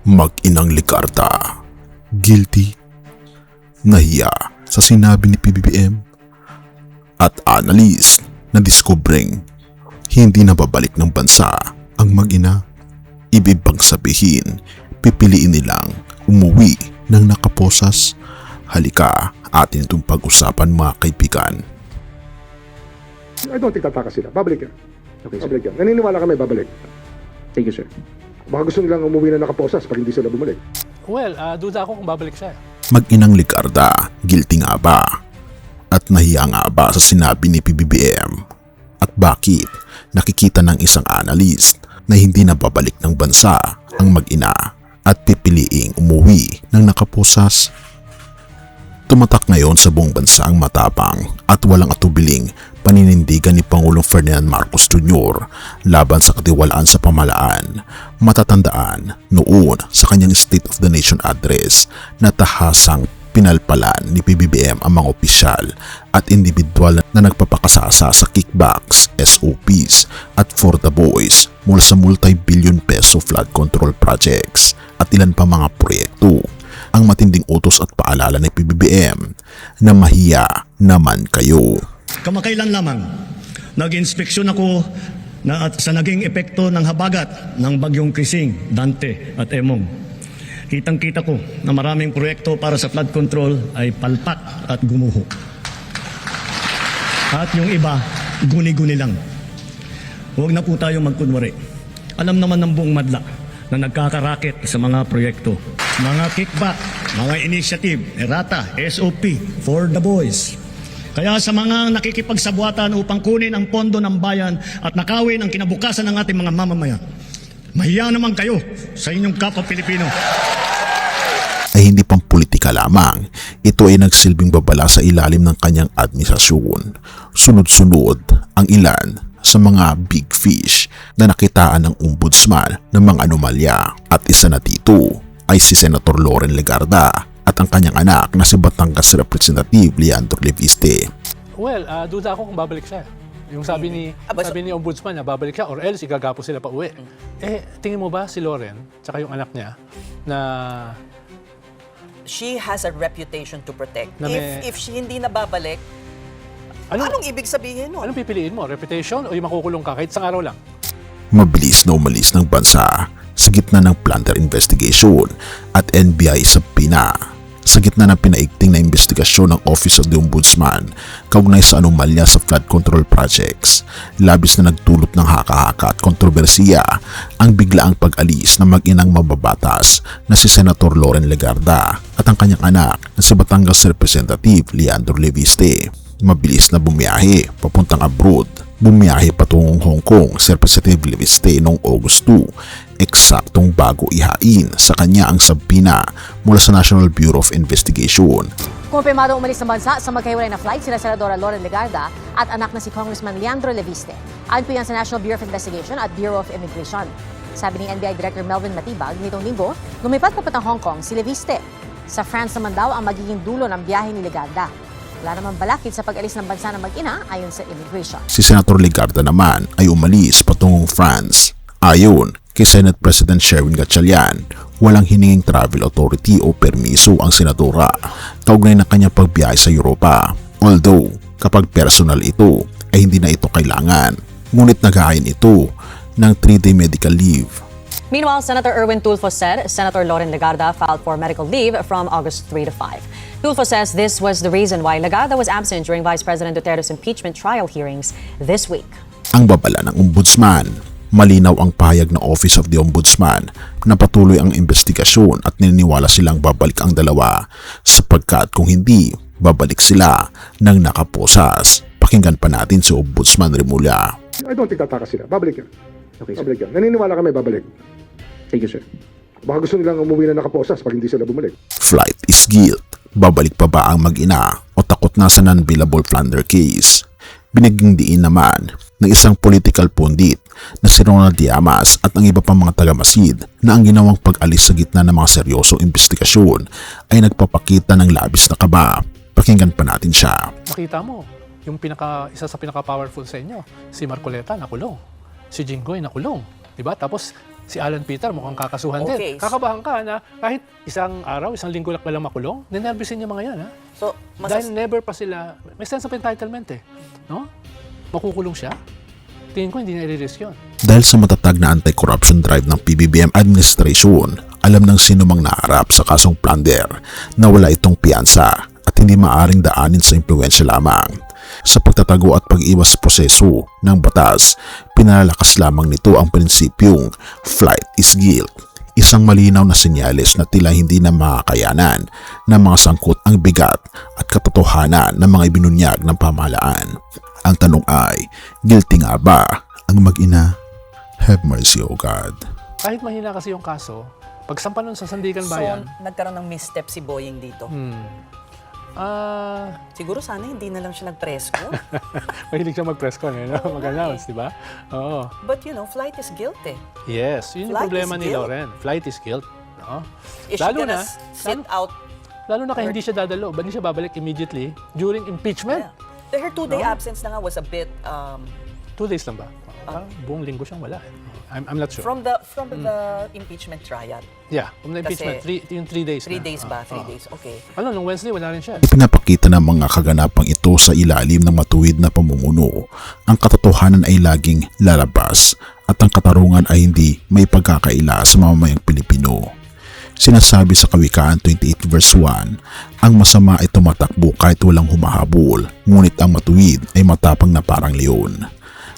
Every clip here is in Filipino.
Mag-inang Ligarda, guilty, nahiya sa sinabi ni PBBM at analyst na diskubreng hindi na babalik ng bansa ang mag-ina. Ibig bang sabihin, pipiliin nilang umuwi ng nakaposas? Halika, atin itong pag-usapan mga kaibigan. I don't think tataka sila. Babalik yan. Okay, sir. Babalik yan. Naniniwala kami babalik. Thank you, sir. Baka gusto nilang umuwi na nakaposas pag hindi sila bumalik. Well, duda ako kung babalik siya. Mag-inang Ligarda, guilty nga ba? At nahiya nga ba sa sinabi ni PBBM? At bakit nakikita ng isang analyst na hindi na babalik ng bansa ang mag-ina at pipiliing umuwi ng nakaposas? Tumatak ngayon sa buong bansa ang matapang at walang atubiling paninindigan ni Pangulong Ferdinand Marcos Jr. laban sa katiwalaan sa pamahalaan. Matatandaan noon sa kanyang State of the Nation address na tahasang pinalpalan ni PBBM ang mga opisyal at individual na nagpapakasasa sa kickbacks, SOPs at for the boys mula sa multi-billion peso flood control projects at ilan pa mga proyekto. Ang matinding utos at paalala ni PBBM na mahiya naman kayo. Kamakailan lamang, nag-inspeksyon ako sa naging epekto ng habagat ng bagyong Krising, Dante at Emong. Kitang-kita ko na maraming proyekto para sa flood control ay palpak at gumuho. At yung iba, guni-guni lang. Huwag na po tayong magkunwari. Alam naman ng buong madla na nagkakaraket sa mga proyekto. Mga kickback, mga initiative, errata, SOP, for the boys. Kaya sa mga nakikipagsabuatan upang kunin ang pondo ng bayan at nakawin ang kinabukasan ng ating mga mamamayan, mahiya naman kayo sa inyong kapwa Pilipino. Ay hindi pang politika lamang, ito ay nagsilbing babala sa ilalim ng kanyang administrasyon. Sunod-sunod ang ilan sa mga big fish na nakitaan ng ombudsman ng mga anomalya at isa na dito ay si Senator Loren Legarda at ang kanyang anak na si Batangas Representative Leandro Leviste. Well, duda ako kung babalik siya. Yung sabi ni Ombudsman na babalik siya or else igagapo sila pa uwi. Tingin mo ba si Loren tsaka yung anak niya na she has a reputation to protect. Na If she hindi na babalik, anong ibig sabihin nun? anong pipiliin mo? Reputation o yung makukulong ka kahit isang araw lang? Mabilis na umalis ng bansa sa gitna ng plunder investigation at NBI subpoena. Sa gitna ng pinaigting na investigasyon ng Office of the Ombudsman kaugnay sa anomalya sa flood control projects, labis na nagdulot ng haka-haka at kontrobersiya ang biglaang pag-alis ng mag-inang mababatas na si Senator Loren Legarda at ang kanyang anak na si Batangas Representative Leandro Leviste. Mabilis na bumiyahe papuntang abroad. Bumiyahe patungong Hong Kong si Representative Leviste noong August 2, eksaktong bago ihain sa kanya ang subpoena mula sa National Bureau of Investigation. Kumpirmado umalis ng bansa sa magkahiwalay na flight sina Senadora Loren Legarda at anak na si Congressman Leandro Leviste. Ayon po yan sa National Bureau of Investigation at Bureau of Immigration. Sabi ni NBI Director Melvin Matibag nitong linggo, lumipat papuntang Hong Kong si Leviste. Sa France naman daw ang magiging dulo ng biyahe ni Legarda. Wala namang balakid sa pag-alis ng bansa ng mag-ina ayon sa immigration. Si Senator Legarda naman ay umalis patungong France. Ayon kay Senate President Sherwin Gatchalian, walang hininging travel authority o permiso ang senadora kaugnay ng kanyang pagbiyahe sa Europa. Although kapag personal ito ay hindi na ito kailangan, ngunit nag-aayon ito ng 3-day medical leave. Meanwhile, Senator Erwin Tulfo said Senator Loren Legarda filed for medical leave from August 3 to 5. Tulfo says this was the reason why Legarda was absent during Vice President Duterte's impeachment trial hearings this week. Ang babala ng ombudsman, malinaw ang pahayag ng Office of the Ombudsman na patuloy ang investigasyon at naniniwala silang babalik ang dalawa sapagkat kung hindi, babalik sila ng nakaposas. Pakinggan pa natin si Ombudsman Remulla. I don't think tataka sila. Babalik yan. Okay, sir. Babalik yan. Naniniwala kami babalik. Thank you, sir. Baka gusto nilang umuwi na nakaposas pag hindi sila bumalik. Flight is guilt. Babalik pa ba ang mag-ina o takot na sa non-billable plunder case? Binigyang diin naman ng isang political pundit na si Ronald Llamas at ang iba pang mga taga-Masid na ang ginawang pag-alis sa gitna ng mga seryosong investigasyon ay nagpapakita ng labis na kaba. Pakinggan pa natin siya. Makita mo, yung isa sa pinaka-powerful sa inyo, si Marcoleta nakulong, si Jinggoy nakulong, di ba? Tapos Si Alan Peter mukhang kakasuhan Okay. din. Kakabahan ka na kahit isang araw, isang linggo lang palang makulong, ninervisin yung mga yan. Ha? So, Dahil never pa sila, may sense of entitlement eh. No? Makukulong siya? Tingin ko hindi na i-risk yun. Dahil sa matatag na anti-corruption drive ng PBBM administration, alam ng sino mang naharap sa kasong plunder na wala itong piyansa at hindi maaring daanin sa impluwensya lamang. Sa pagtatago at pag-iwas sa proseso ng batas, pinalalakas lamang nito ang prinsipyong flight is guilt. Isang malinaw na senyales na tila hindi na makakayanan ng mga sangkot ang bigat at katotohanan ng mga ibinunyag ng pamahalaan. Ang tanong ay, guilty nga ba ang mag-ina? Have mercy, O God. Kahit mahina kasi yung kaso, pagsampa nun sa Sandigan so Bayan, nagkaroon ng misstep si Boying dito. Siguro sana hindi na lang siya nag-presko. mahilig siya mag-press con, no? Mag-announce, di ba? Oo. But you know, flight is guilt eh. Yes, yun yung Flight problema is ni guilt. Loren. Flight is guilt. No? Is she gonna sit out? Lalo na kaya hindi siya dadalo. Ba hindi siya babalik immediately during impeachment? Yeah. Her 2-day absence na nga was a bit 2 days lang ba? Parang buong linggo siyang wala. I'm not sure. from the impeachment trial. Yeah, from the impeachment, Kasi- yung 3 days 3 na. days ba? 3 days. Okay. Ano, nung Wednesday, wala rin siya. Ipinapakita ng mga kaganapang ito sa ilalim ng matuwid na pamumuno. Ang katotohanan ay laging lalabas at ang katarungan ay hindi may pagkakaila sa mamamayang Pilipino. Sinasabi sa Kawikaan 28 verse 1, ang masama ay tumatakbo kahit walang humahabol, ngunit ang matuwid ay matapang na parang leon.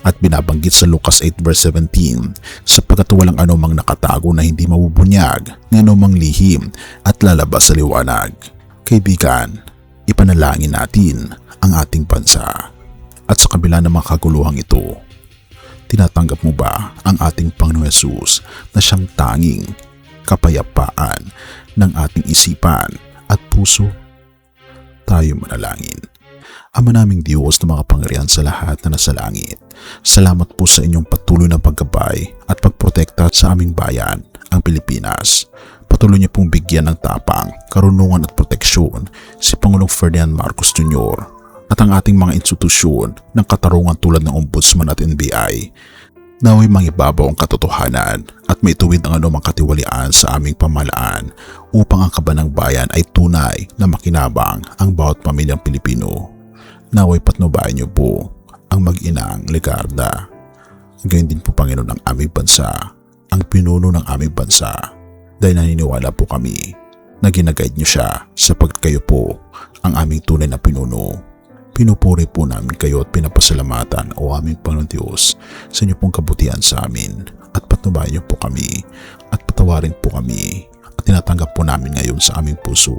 At binabanggit sa Lucas 8 verse 17, sapagkat walang anumang nakatago na hindi mabubunyag, ng anumang lihim at lalabas sa liwanag. Kaibigan, ipanalangin natin ang ating bansa. At sa kabila ng mga kaguluhang ito, tinatanggap mo ba ang ating Panginoon Hesus na siyang tanging kapayapaan ng ating isipan at puso? Tayo manalangin. Ama naming Diyos na mga pangyarihan sa lahat na nasa langit, salamat po sa inyong patuloy na paggabay at pagprotekta sa aming bayan, ang Pilipinas. Patuloy niyo pong bigyan ng tapang, karunungan at proteksyon si Pangulong Ferdinand Marcos Jr. at ang ating mga institusyon ng katarungan tulad ng Ombudsman at NBI. Naway mangibabaw ang katotohanan at may tuwid ang anumang katiwalian sa aming pamahalaan upang ang kaban ng bayan ay tunay na makinabang ang bawat pamilyang Pilipino. Naway patnubayan niyo po ang mag-inang Legarda. Gayon din po Panginoon ang aming bansa, ang pinuno ng aming bansa. Dahil naniniwala po kami na ginaguide niyo siya sapagkat kayo po ang aming tunay na pinuno. Pinupuri po namin kayo at pinapasalamatan o aming Panginoon Diyos sa inyo pong kabutihan sa amin at patnubayan niyo po kami at patawarin po kami. Tinatanggap po namin ngayon sa aming puso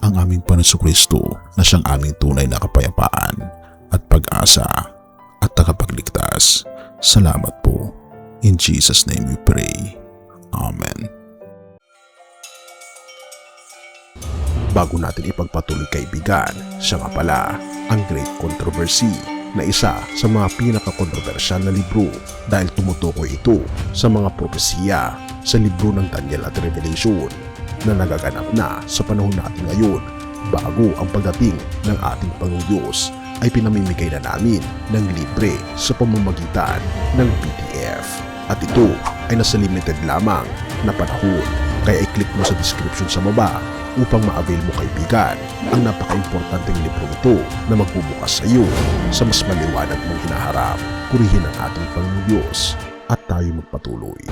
ang aming Panginoon Kristo na siyang aming tunay na kapayapaan at pag-asa at tagapagligtas. Salamat po. In Jesus' name we pray. Amen. Bago natin ipagpatuloy kaibigan, siya nga pala ang Great Controversy na isa sa mga pinaka-kontrobersyal na libro dahil tumutukoy ito sa mga propesiya sa libro ng Daniel at Revelation na nagaganap na sa panahon natin ngayon bago ang pagdating ng ating Panginoong Diyos ay pinamimigay na namin ng libre sa pamamagitan ng PDF. At ito ay nasa limited lamang na panahon kaya i-click mo sa description sa baba upang ma-avail mo kaibigan ang napaka-importanteng libro ito na magbubukas sa iyo sa mas maliwanag mong hinaharap. Purihin ang ating Panginoong Diyos at tayo magpatuloy.